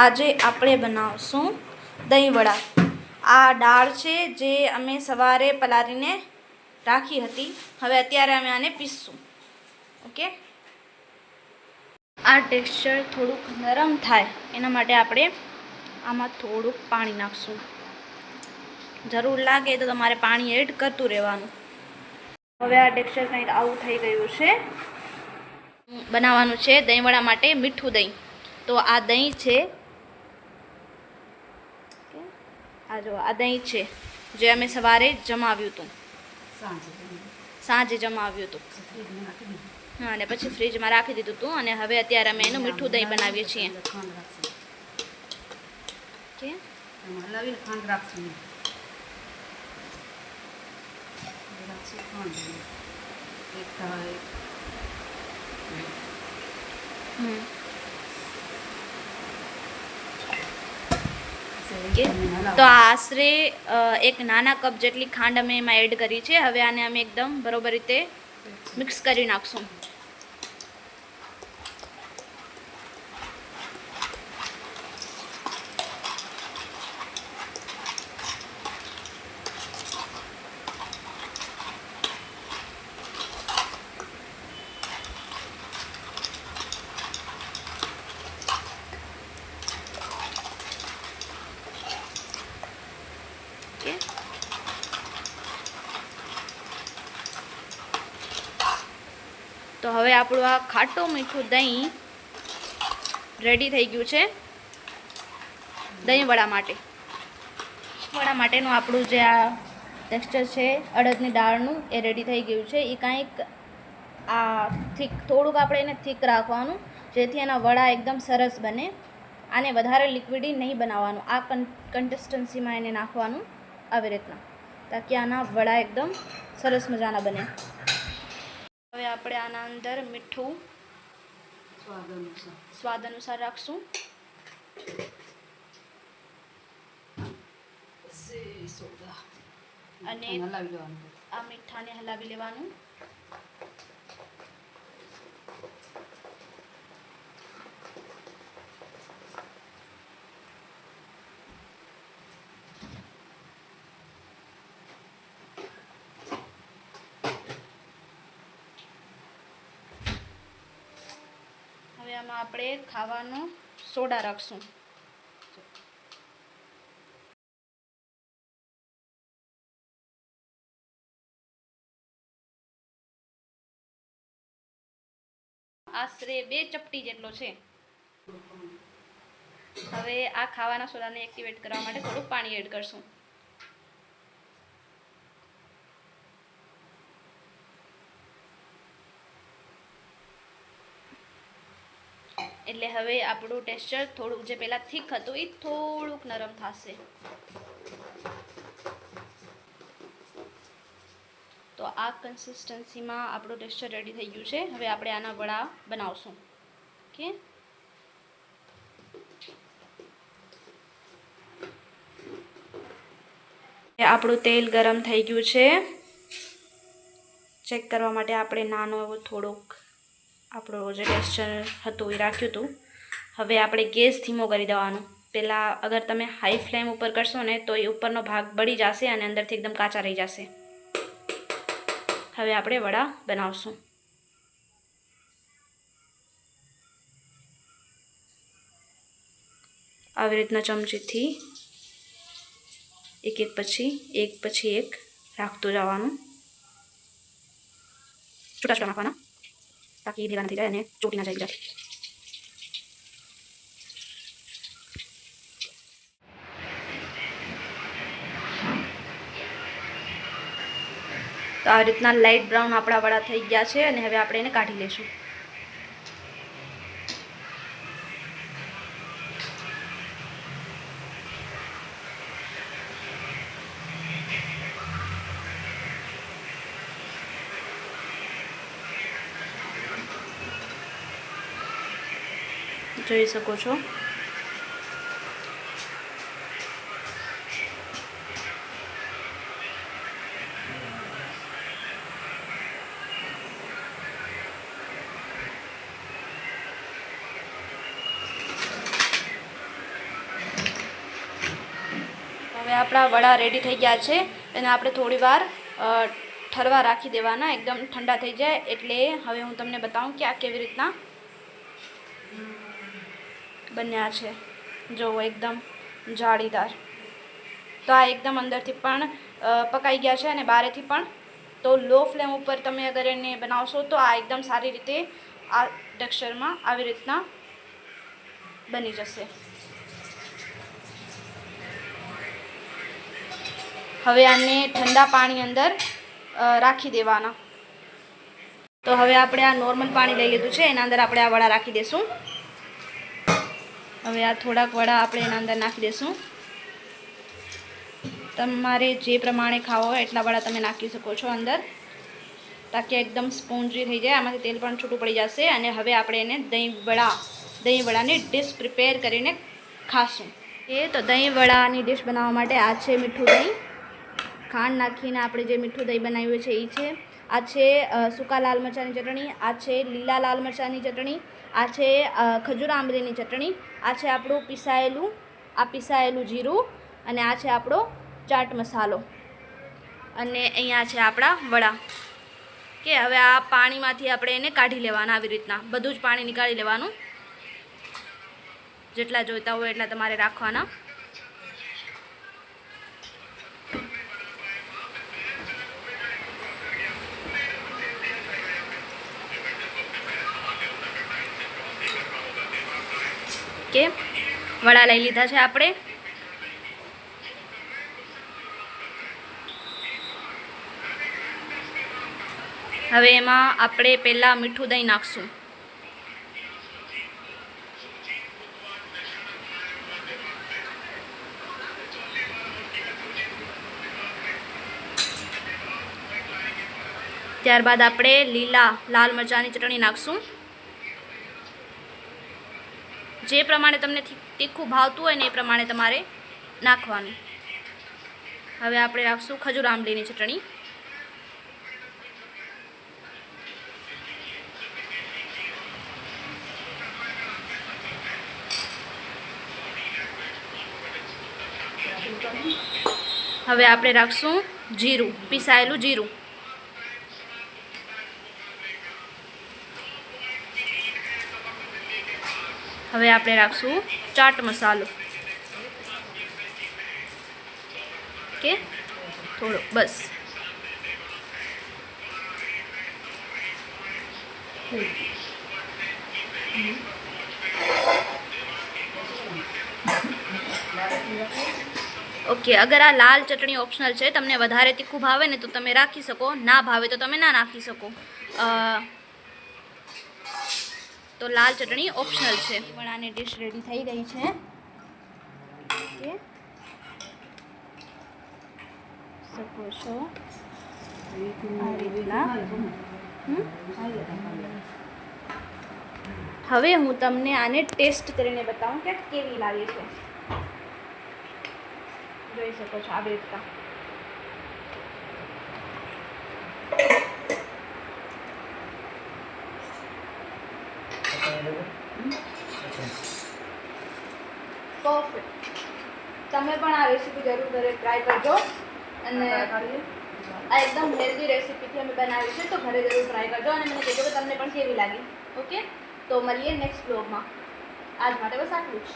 આજે આપણે બનાવશું દહીં વડા. આ દાળ છે જે અમે સવારે પલાળીને રાખી હતી. હવે અત્યારે અમે આને પીસશું. ઓકે, આ ટેક્સચર થોડુંક નરમ થાય એના માટે આપણે આમાં થોડુંક પાણી નાખશું. જરૂર લાગે તો તમારે પાણી એડ કરતું રહેવાનું. હવે આ ટેક્સચર કંઈક આવું થઈ ગયું છે. બનાવવાનું છે દહીં વડા માટે મીઠું દહીં. તો આ દહીં છે, આ જો આ દહીં છે જે અમે સવારે જમાવ્યું હતું, સાંજે જમાવ્યું હતું. હા, અને પછી ફ્રીજમાં રાખી દીધું હતું. અને હવે અત્યારે અમે એનું મીઠું દહીં બનાવીએ છીએ. તો આશરે એક નાના કપ જેટલી ખાંડ અમે એમાં એડ કરી છે. હવે આને અમે એકદમ બરોબર રીતે મિક્સ કરી નાખશું. તો હવે આપણું આ ખાટું મીઠું દહીં રેડી થઈ ગયું છે દહીં વડા માટે. વડા માટેનું આપણું જે આ ટેક્સચર છે અડદની દાળનું એ રેડી થઈ ગયું છે. એ કાંઈક આ થીક, થોડુંક આપણે એને થીક રાખવાનું જેથી એના વડા એકદમ સરસ બને. આને વધારે લિક્વિડી નહીં બનાવવાનું. આ કન્સિસ્ટન્સીમાં એને નાખવાનું આવી રીતના, તાકી આના વડા એકદમ સરસ મજાના બને. હવે આપણે આના અંદર મીઠું સ્વાદ અનુસાર રાખશું. અને આ મીઠાને હલાવી લેવાનું. હવે આમાં આપણે ખાવાનો સોડા રાખશું. આશરે 2 ચપટી જેટલો છે. હવે આ ખાવાના સોડાને એક્ટિવેટ કરવા માટે થોડુંક પાણી એડ કરશું. એટલે હવે આપણું ટેક્સચર થોડુંક જે પહેલાં થીક હતું એ થોડુંક નરમ થશે. તો આ કન્સિસ્ટન્સીમાં આપણું ટેક્સચર રેડી થઈ ગયું છે. હવે આપણે આના વડા બનાવશું. ઓકે, આપણું તેલ ગરમ થઈ ગયું છે. ચેક કરવા માટે આપણે નાનો એવો થોડોક આપણો જે ટેક્સચર હતું એ રાખ્યું હતું. હવે આપણે ગેસ ધીમો કરી દેવાનો. પહેલાં અગર તમે હાઈ ફ્લેમ ઉપર કરશો ને તો એ ઉપરનો ભાગ બળી જશે અને અંદરથી એકદમ કાચા રહી જશે. હવે આપણે વડા બનાવશું. આવી રીતના ચમચીથી એક પછી એક રાખતું જવાનું. છૂટા છૂટા નાખવાના તાકી ભેગા નથી જાય અને ચોટી ના જાય બીજાથી. તો આ રીતના લાઇટ બ્રાઉન આપણા વડા થઈ ગયા છે અને હવે આપણે એને કાઢી લઈશું. જોઈ શકો છો. આપણા વડા રેડી થઈ ગયા છે. એને આપણે થોડી વાર ઠરવા રાખી દેવાના, એકદમ ઠંડા થઈ જાય એટલે. હવે હું તમને બતાવું કે આ કેવી રીતના બન્યા છે. જુઓ એકદમ જાળીદાર. તો આ એકદમ અંદરથી પણ પકાઈ ગયા છે અને બહારેથી પણ. તો લો ફ્લેમ ઉપર તમે અગર એને બનાવશો તો આ એકદમ સારી રીતે આ ટેક્સચરમાં આવી રીતના બની જશે. હવે આને ઠંડા પાણી અંદર રાખી દેવાના. તો હવે આપણે આ નોર્મલ પાણી લઈ લીધું છે, એના અંદર આપણે આ વડા રાખી દઈશું. હવે આ થોડાક વડા આપણે એના અંદર નાખી દઈશું. તમારે જે પ્રમાણે ખાવો હોય એટલા વડા તમે નાખી શકો છો અંદર, તાકી એકદમ સ્પોન્જી થઈ જાય. આમાંથી તેલ પણ છૂટું પડી જશે. અને હવે આપણે એને દહીં વડાની ડીશ પ્રિપેર કરીને ખાશું. તો દહીં વડાની ડીશ બનાવવા માટે આ છે મીઠું દહીં. ખાંડ નાખીને આપણે જે મીઠું દહીં બનાવ્યું છે એ છે. આ છે સૂકા લાલ મરચાંની ચટણી. આ છે લીલા લાલ મરચાંની ચટણી. આ છે ખજૂર આંબલીની ચટણી. આ છે આપણું પીસાયેલું જીરું. અને આ છે આપણો ચાટ મસાલો. અને અહીંયા છે આપણા વડા. કે હવે આ પાણીમાંથી આપણે એને કાઢી લેવાના. આવી રીતના બધું જ પાણી નીકાળી લેવાનું. જેટલા જોઈતા હોય એટલા તમારે રાખવાના. કે વડા લઈ લીધા છે આપણે. હવે એમાં આપણે પહેલાં મીઠું દહીં નાખશું. ત્યારબાદ આપણે લાલ મરચાંની ચટણી નાખશું. જે પ્રમાણે તમને તીખું ભાવતું હોય ને એ પ્રમાણે તમારે નાખવાનું. હવે આપણે નાખશું ખજૂર આંબલીની ચટણી. હવે આપણે રાખશું જીરું, પીસાયેલું જીરું. હવે આપણે રાખશું ચાટ મસાલો. કે થોડો બસ. ઓકે, અગર આ લાલ ચટણી ઓપ્શનલ છે, તમને વધારે તીખું ભાવે ને તો તમે રાખી શકો, ના ભાવે તો તમે ના નાખી શકો. તો લાલ ચટણી ઓપ્શનલ છે. વડાની ડીશ રેડી થઈ ગઈ છે. ઓકે, શકો છો આ રીતના. હવે હું તમને આને ટેસ્ટ કરીને બતાવું કે કેવી લાગે છે. જોઈ શકો છો આવી રીતના. પરફેક્ટ. તમે પણ આ રેસીપી જરૂર ઘરે ટ્રાય કરજો. અને આ એકદમ હેલ્ધી રેસીપીથી અમે બનાવી છે, તો ઘરે જરૂર ટ્રાય કરજો અને મને કહેજો કે તમને પણ કેવી લાગી. ઓકે, તો મળીએ નેક્સ્ટ બ્લોગમાં. આજ માટે બસ આટલું જ.